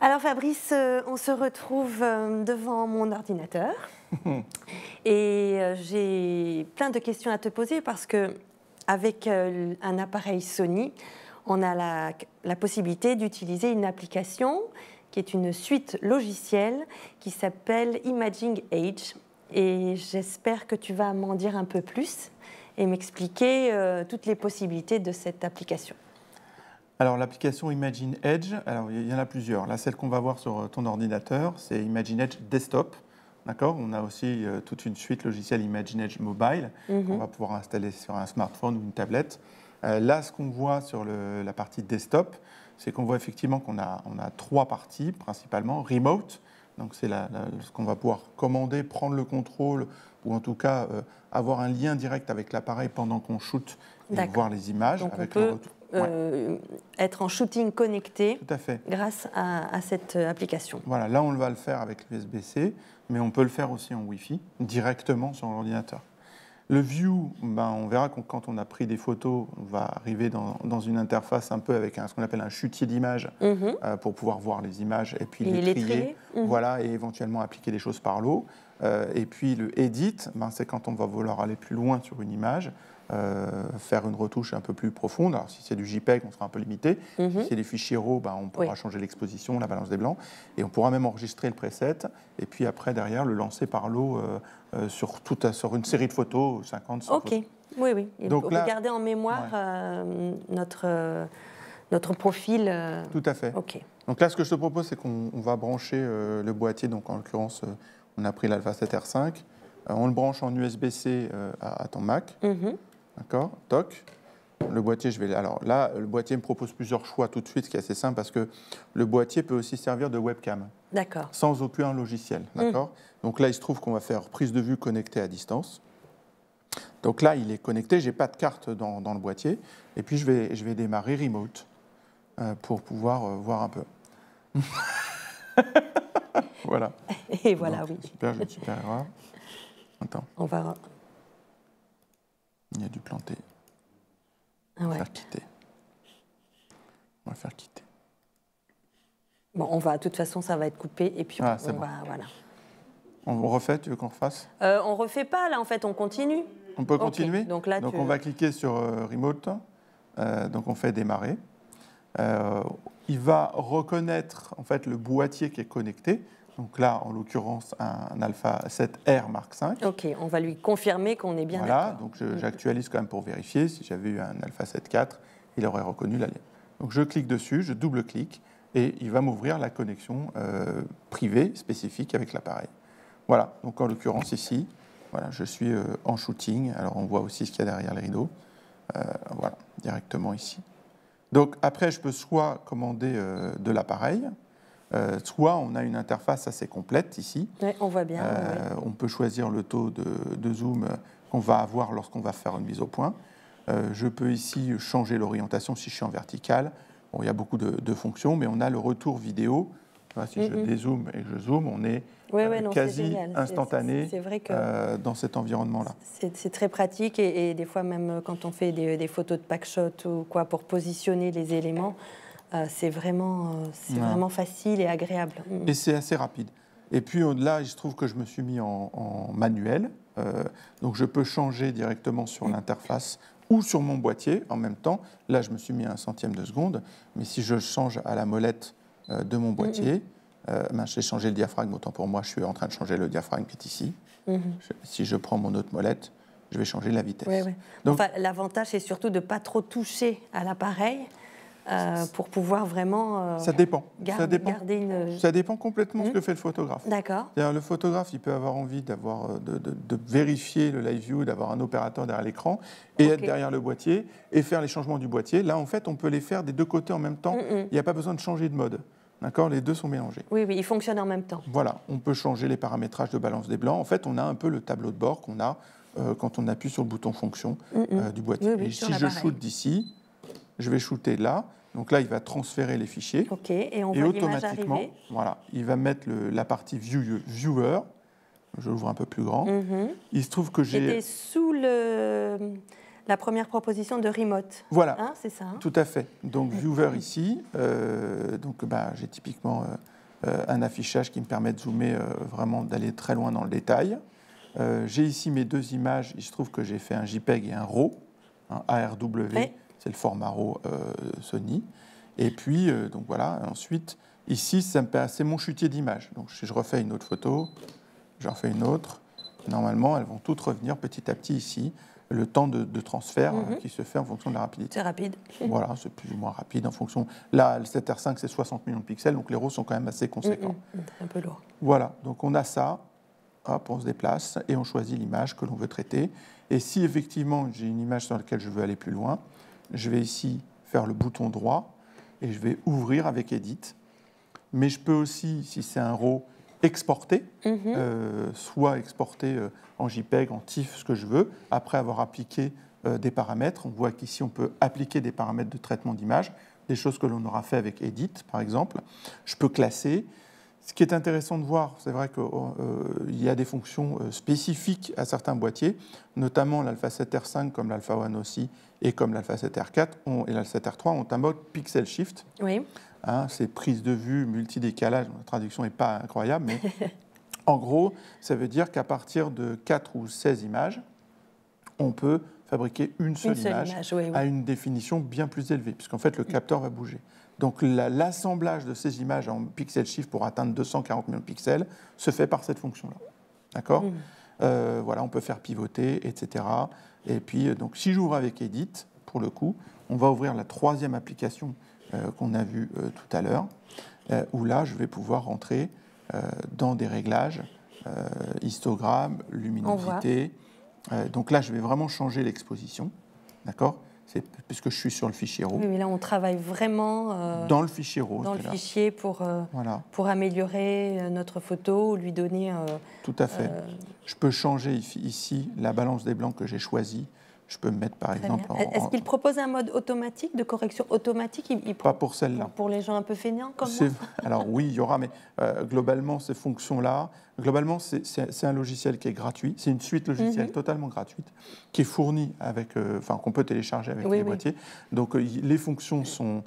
Alors Fabrice, on se retrouve devant mon ordinateur et j'ai plein de questions à te poser parce que avec un appareil Sony, on a la possibilité d'utiliser une application qui est une suite logicielle qui s'appelle Imaging Age et j'espère que tu vas m'en dire un peu plus et m'expliquer toutes les possibilités de cette application. Alors l'application Imaging Edge, alors il y en a plusieurs. Là, celle qu'on va voir sur ton ordinateur, c'est Imaging Edge Desktop. D'accord. On a aussi toute une suite logicielle Imaging Edge Mobile qu'on va pouvoir installer sur un smartphone ou une tablette. Là, ce qu'on voit sur la partie desktop, c'est qu'on voit effectivement qu'on a trois parties principalement. Remote, donc c'est ce qu'on va pouvoir commander, prendre le contrôle ou en tout cas avoir un lien direct avec l'appareil pendant qu'on shoot et voir les images. Donc avec on peut ouais. être en shooting connecté Tout à fait. grâce à cette application. Voilà, là on va le faire avec l'USB-C, mais on peut le faire aussi en Wi-Fi, directement sur l'ordinateur. Le view, on verra que quand on a pris des photos, on va arriver dans une interface un peu avec ce qu'on appelle un chutier d'images pour pouvoir voir les images et puis les trier. Voilà, et éventuellement appliquer des choses par lot. Et puis le edit, c'est quand on va vouloir aller plus loin sur une image, faire une retouche un peu plus profonde. Alors si c'est du JPEG, on sera un peu limité. Si c'est des fichiers RAW, on pourra changer l'exposition, la balance des blancs, et on pourra même enregistrer le preset, et puis après derrière le lancer par lot sur une série de photos, 50, 100 photos. Oui. Et donc là, garder en mémoire notre profil. Tout à fait. Donc là, ce que je te propose, c'est qu'on va brancher le boîtier. Donc en l'occurrence, on a pris l'Alpha 7R5. On le branche en USB-C à ton Mac. D'accord, toc. Le boîtier, alors là, le boîtier me propose plusieurs choix tout de suite, ce qui est assez simple parce que le boîtier peut aussi servir de webcam. D'accord. Sans aucun logiciel. D'accord. Donc là, il se trouve qu'on va faire prise de vue connectée à distance. Donc là, il est connecté. J'ai pas de carte dans le boîtier. Et puis je vais démarrer remote pour pouvoir voir un peu. Voilà. Et voilà, donc, oui. Super, j'ai une super erreur. Attends. On va. Il y a du planté. On va faire quitter. On va faire quitter. Bon, de toute façon, ça va être coupé et puis on va, voilà. On refait, tu veux qu'on refasse? On refait pas, là, en fait, on continue. On peut continuer? Donc là, on va cliquer sur Remote. Donc on fait démarrer. Il va reconnaître, en fait, le boîtier qui est connecté. Donc là, en l'occurrence, un Alpha 7R Mark V. OK, on va lui confirmer qu'on est bien d'accord. Voilà, donc j'actualise quand même pour vérifier. Si j'avais eu un Alpha 7 IV, il aurait reconnu la ligne. Donc je clique dessus, je double-clique, et il va m'ouvrir la connexion privée spécifique avec l'appareil. Voilà, donc en l'occurrence ici, voilà, je suis en shooting. Alors on voit aussi ce qu'il y a derrière les rideaux. Voilà, directement ici. Donc après, je peux soit commander de l'appareil, soit on a une interface assez complète ici. Ouais, on voit bien. On peut choisir le taux de zoom qu'on va avoir lorsqu'on va faire une mise au point. Je peux ici changer l'orientation si je suis en vertical. Bon, il y a beaucoup de fonctions, mais on a le retour vidéo. Si je dézoome et je zoome, on est quasi instantané dans cet environnement-là. C'est très pratique et des fois même quand on fait des photos de packshot ou quoi pour positionner les éléments, c'est vraiment facile et agréable. Et c'est assez rapide. Et puis au-delà, il se trouve que je me suis mis en manuel, donc je peux changer directement sur l'interface ou sur mon boîtier en même temps. Là, je me suis mis à 1/100 de seconde, mais si je change à la molette de mon boîtier, j'ai changé le diaphragme, autant pour moi, je suis en train de changer le diaphragme qui est ici. Si je prends mon autre molette, je vais changer la vitesse. Donc, l'avantage, c'est surtout de ne pas trop toucher à l'appareil pour pouvoir vraiment ça dépend. Garder une... Ça dépend complètement de ce que fait le photographe. D'accord. Le photographe, il peut avoir envie de vérifier le live view, d'avoir un opérateur derrière l'écran et être derrière le boîtier et faire les changements du boîtier. Là, en fait, on peut les faire des deux côtés en même temps. Il n'y a pas besoin de changer de mode. D'accord, les deux sont mélangés. Oui, ils fonctionnent en même temps. Voilà, on peut changer les paramétrages de balance des blancs. En fait, on a un peu le tableau de bord qu'on a quand on appuie sur le bouton fonction du boîtier. Et si je shoot d'ici, je vais shooter là. Donc là, il va transférer les fichiers. Et on voit automatiquement, voilà, il va mettre la partie viewer. Je l'ouvre un peu plus grand. Il se trouve que j'ai... C'était sous la première proposition de remote. Voilà, hein, c'est ça. Hein, tout à fait. Donc viewer ici, j'ai typiquement un affichage qui me permet de zoomer, vraiment d'aller très loin dans le détail. J'ai ici mes deux images, il se trouve que j'ai fait un JPEG et un RAW, un ARW, oui. C'est le format RAW Sony. Et puis, donc voilà, ensuite, ici, c'est mon chutier d'image. Donc si je refais une autre photo, j'en fais une autre, normalement, elles vont toutes revenir petit à petit ici. Le temps de transfert qui se fait en fonction de la rapidité. C'est rapide. Voilà, c'est plus ou moins rapide en fonction... Là, le 7R5, c'est 60 millions de pixels, donc les RAW sont quand même assez conséquents. C'est un peu lourd. Voilà, donc on a ça. Hop, on se déplace et on choisit l'image que l'on veut traiter. Et si effectivement j'ai une image sur laquelle je veux aller plus loin, je vais ici faire le bouton droit et je vais ouvrir avec Edit. Mais je peux aussi, si c'est un RAW, exporter, soit exporter en JPEG, en TIFF, ce que je veux, après avoir appliqué des paramètres. On voit qu'ici on peut appliquer des paramètres de traitement d'image, des choses que l'on aura fait avec Edit, par exemple. Je peux classer. Ce qui est intéressant de voir, c'est vrai qu'il y a des fonctions spécifiques à certains boîtiers, notamment l'Alpha 7R5 comme l'Alpha One aussi et comme l'Alpha 7R4 et l'Alpha 7R3 ont un mode Pixel Shift. Oui. Hein, c'est prise de vue, multi-décalage, la traduction n'est pas incroyable, mais en gros, ça veut dire qu'à partir de 4 ou 16 images, on peut fabriquer une seule image à une définition bien plus élevée, puisqu'en fait, le capteur va bouger. Donc l'assemblage de ces images en pixel shift pour atteindre 240 millions de pixels se fait par cette fonction-là. D'accord ? Voilà, on peut faire pivoter, etc. Et puis, donc, si j'ouvre avec Edit, pour le coup, on va ouvrir la troisième application qu'on a vue tout à l'heure, où là, je vais pouvoir rentrer dans des réglages, histogramme, luminosité. Donc là, je vais vraiment changer l'exposition. D'accord ? Puisque je suis sur le fichier RAW. Oui, mais là, on travaille vraiment dans le fichier RAW. Dans le fichier pour améliorer notre photo ou lui donner... Tout à fait. Je peux changer ici la balance des blancs que j'ai choisie. Je peux me mettre, par exemple... Est-ce qu'il propose un mode automatique, de correction automatique Pas pour celle-là. Pour les gens un peu feignants comme moi. Alors oui, il y aura, mais globalement, ces fonctions-là, globalement, c'est un logiciel qui est gratuit. C'est une suite logicielle totalement gratuite, qui est fournie avec... qu'on peut télécharger avec les boîtiers. Donc les fonctions sont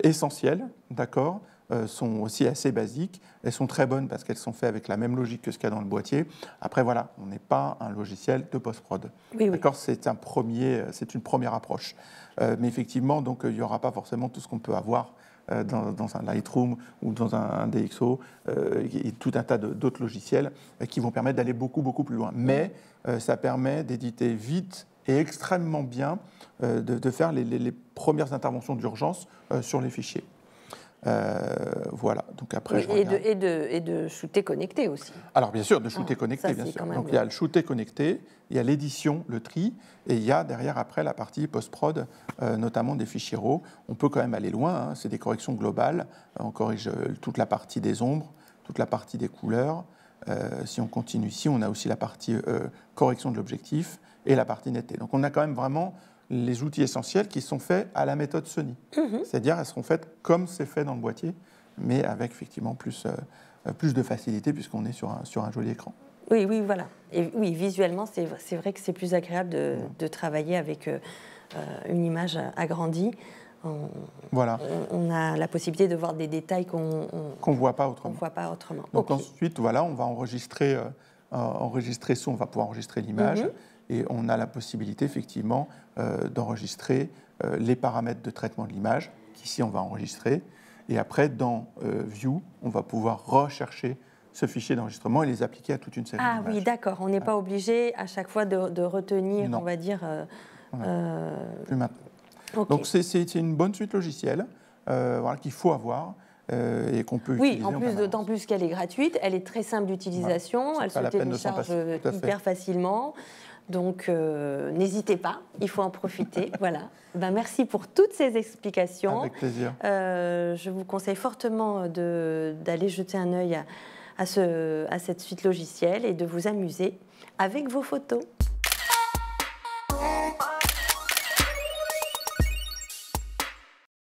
essentielles, d'accord, sont aussi assez basiques. Elles sont très bonnes parce qu'elles sont faites avec la même logique que ce qu'il y a dans le boîtier. Après, voilà, on n'est pas un logiciel de post-prod. D'accord, c'est une première approche. Mais effectivement, donc, il n'y aura pas forcément tout ce qu'on peut avoir dans un Lightroom ou dans un DxO et tout un tas d'autres logiciels qui vont permettre d'aller beaucoup, beaucoup plus loin. Mais ça permet d'éditer vite et extrêmement bien, de faire les premières interventions d'urgence sur les fichiers. Voilà. Donc après, et de shooter connecté aussi. Alors bien sûr, de shooter connecté, ça, bien sûr. Donc il y a le shooter connecté, il y a l'édition, le tri, et il y a derrière après la partie post-prod, notamment des fichiers RAW. On peut quand même aller loin, hein, c'est des corrections globales. On corrige toute la partie des ombres, toute la partie des couleurs. Si on continue ici, on a aussi la partie correction de l'objectif et la partie netteté. Donc on a quand même vraiment les outils essentiels qui sont faits à la méthode Sony. C'est-à-dire elles seront faites comme c'est fait dans le boîtier, mais avec effectivement plus de facilité puisqu'on est sur un joli écran. Oui, voilà. Et oui, visuellement, c'est vrai que c'est plus agréable de travailler avec une image agrandie. On a la possibilité de voir des détails qu'on ne voit pas autrement. Donc ensuite, voilà, on va enregistrer son, on va pouvoir enregistrer l'image. Et on a la possibilité, effectivement, d'enregistrer les paramètres de traitement de l'image, qu'ici, on va enregistrer. Et après, dans View, on va pouvoir rechercher ce fichier d'enregistrement et les appliquer à toute une série d'images. Ah oui, d'accord. On n'est pas obligé, à chaque fois, de retenir, on va dire... Plus maintenant. Donc, c'est une bonne suite logicielle qu'il faut avoir. Et qu'on peut utiliser. Oui, d'autant plus qu'elle est gratuite, elle est très simple d'utilisation, elle se télécharge hyper facilement. Donc, n'hésitez pas, il faut en profiter. Voilà. Merci pour toutes ces explications. Avec plaisir. Je vous conseille fortement d'aller jeter un œil à cette suite logicielle et de vous amuser avec vos photos.